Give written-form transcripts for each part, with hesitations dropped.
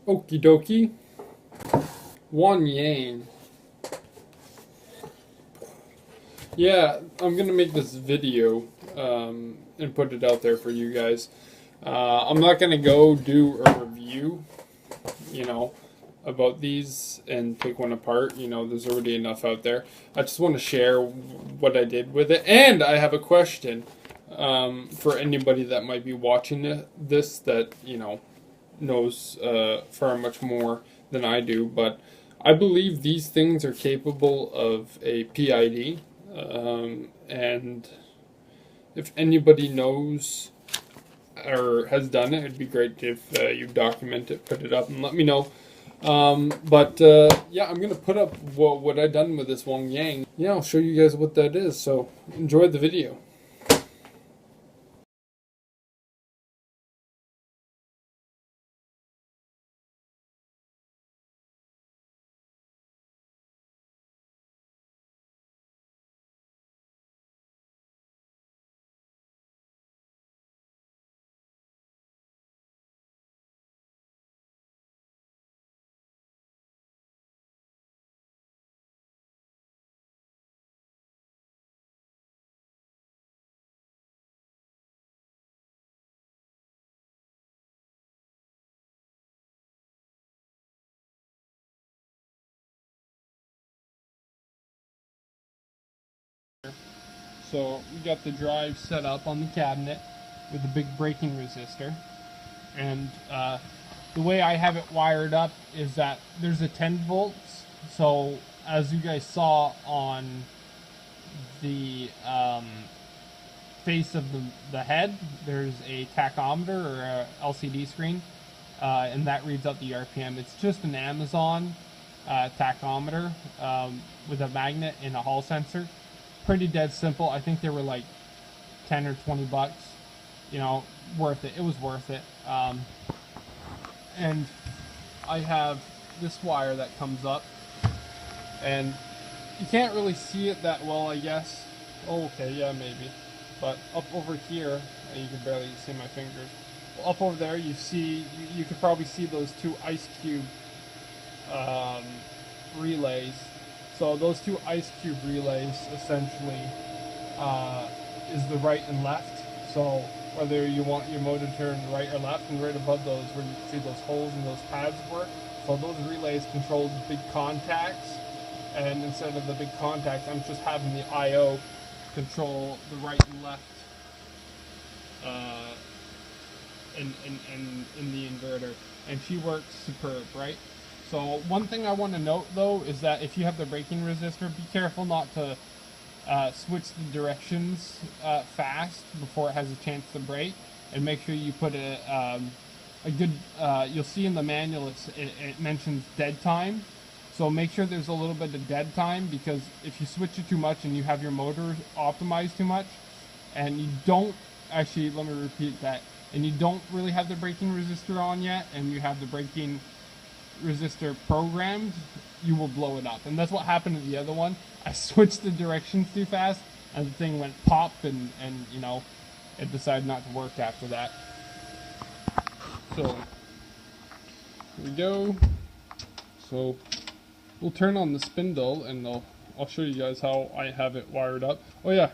Okie dokie. Huanyang. Yeah, I'm gonna make this video and put it out there for you guys. I'm not gonna go do a review, you know, about these and take one apart. There's already enough out there. I just want to share what I did with it, and I have a question for anybody that might be watching this that knows far much more than I do. But I believe these things are capable of a PID, and if anybody knows or has done it, it'd be great if you document it, put it up, and let me know. But yeah, I'm gonna put up what I done with this huanyang. Yeah, I'll show you guys what that is. So enjoy the video. So we got the drive set up on the cabinet with a big braking resistor, and the way I have it wired up is that there's a 10 volts. So as you guys saw on the face of the head, there's a tachometer or a LCD screen, and that reads out the RPM. It's just an Amazon tachometer with a magnet and a hall sensor. Pretty dead simple. I think they were like 10 or 20 bucks. Worth it. It was worth it. And I have this wire that comes up, and you can't really see it that well, I guess. Oh, okay, yeah, maybe. But up over here, and you can barely see my fingers. Up over there, you could probably see those two ice cube relays. So those two ice cube relays essentially is the right and left. So whether you want your motor to turn right or left, and right above those where you can see those holes and those pads work. So those relays control the big contacts, and instead of the big contacts, I'm just having the I/O control the right and left uh, in the inverter, and she works superb, right? So one thing I want to note though is that if you have the braking resistor, be careful not to switch the directions fast before it has a chance to brake, and make sure you put a good. You'll see in the manual it mentions dead time, so make sure there's a little bit of dead time, because if you switch it too much and you have your motor optimized too much, and you don't actually, let me repeat that, and you don't really have the braking resistor on yet, and you have the braking resistor programmed, you will blow it up. And that's what happened to the other one. I switched the directions too fast, and the thing went pop, and it decided not to work after that. So here we go. So we'll turn on the spindle, and I'll show you guys how I have it wired up. Oh yeah,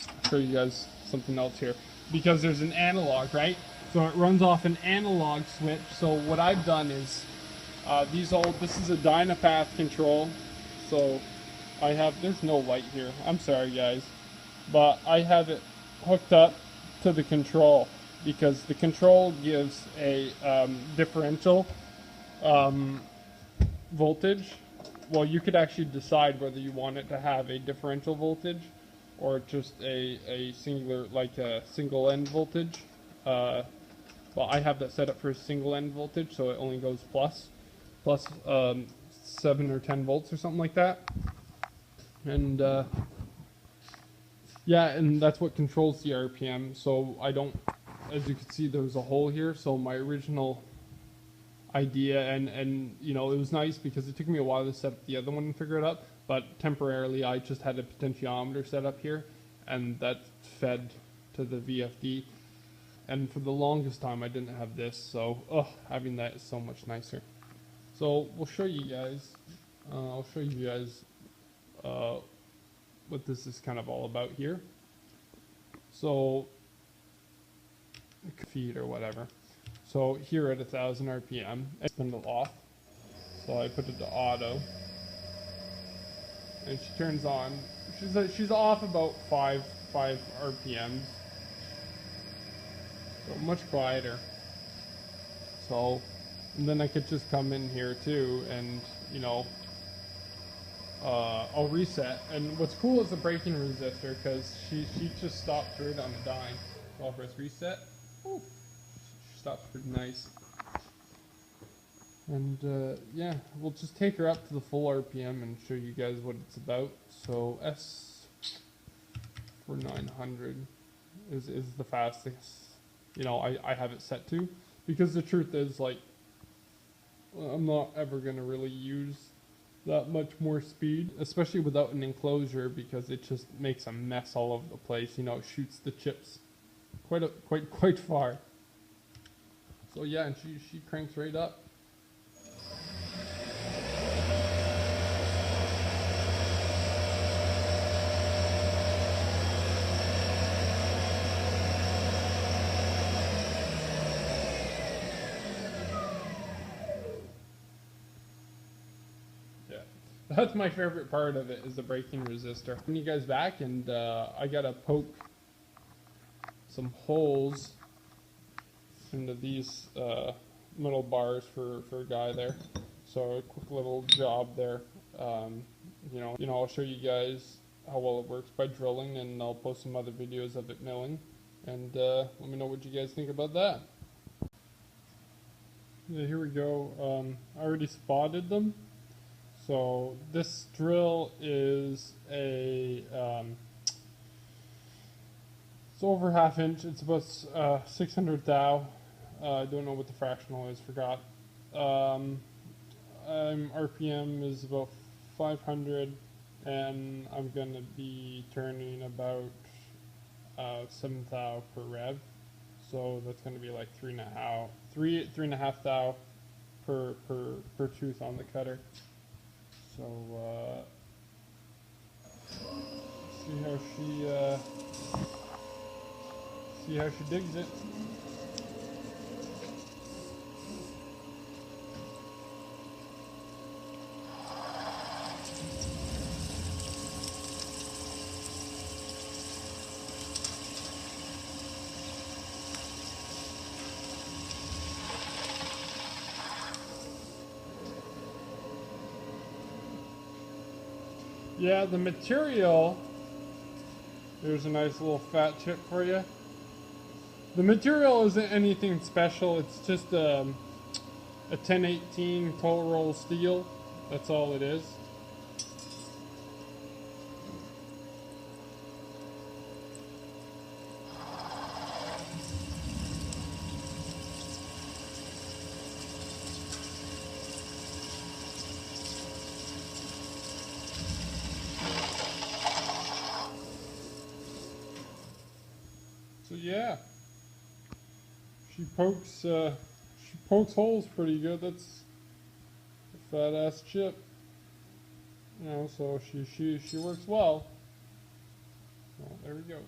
I'll show you guys something else here, because there's an analog, right? So it runs off an analog switch. So what I've done is this is a Dynapath control. So there's no light here, I'm sorry guys, but I have it hooked up to the control, because the control gives a differential voltage. Well, you could actually decide whether you want it to have a differential voltage or just a singular, like a single end voltage. Well, I have that set up for a single end voltage, so it only goes plus 7 or 10 volts or something like that. And yeah, and that's what controls the RPM. So I don't, as you can see, there's a hole here. So my original idea, and it was nice because it took me a while to set up the other one and figure it out, but temporarily I just had a potentiometer set up here, and that fed to the VFD. And for the longest time, I didn't have this, so having that is so much nicer. So we'll show you guys. I'll show you guys what this is kind of all about here. So feed or whatever. So here at 1,000 RPM, I spin it off. So I put it to auto, and she turns on. She's off about 5 RPMs. So much quieter. So, and then I could just come in here too, and you know, I'll reset. And what's cool is the braking resistor, because she just stopped right on the dime. So I'll press reset. Ooh, she stops pretty nice. And yeah, we'll just take her up to the full RPM and show you guys what it's about. So S for 900 is the fastest. You know, I have it set to, because the truth is, like, I'm not ever gonna really use that much more speed, especially without an enclosure, because it just makes a mess all over the place. You know, it shoots the chips quite far. So yeah, and she cranks right up. That's my favorite part of it, is the braking resistor. When you guys back, and I gotta poke some holes into these metal bars for a guy there. So a quick little job there. You know, I'll show you guys how well it works by drilling, and I'll post some other videos of it milling. And let me know what you guys think about that. Yeah, here we go. I already spotted them. So this drill is a it's over 1/2 inch. It's about 600 thou. I don't know what the fractional is. Forgot. RPM is about 500, and I'm gonna be turning about 7 thou per rev. So that's gonna be like 3.5 thou per tooth on the cutter. So, see how she digs it. Yeah, the material, there's a nice little fat chip for you. The material isn't anything special, it's just a 1018 cold roll steel. That's all it is. So yeah, she pokes holes pretty good. That's a fat ass chip, you know. So she works well. So there we go.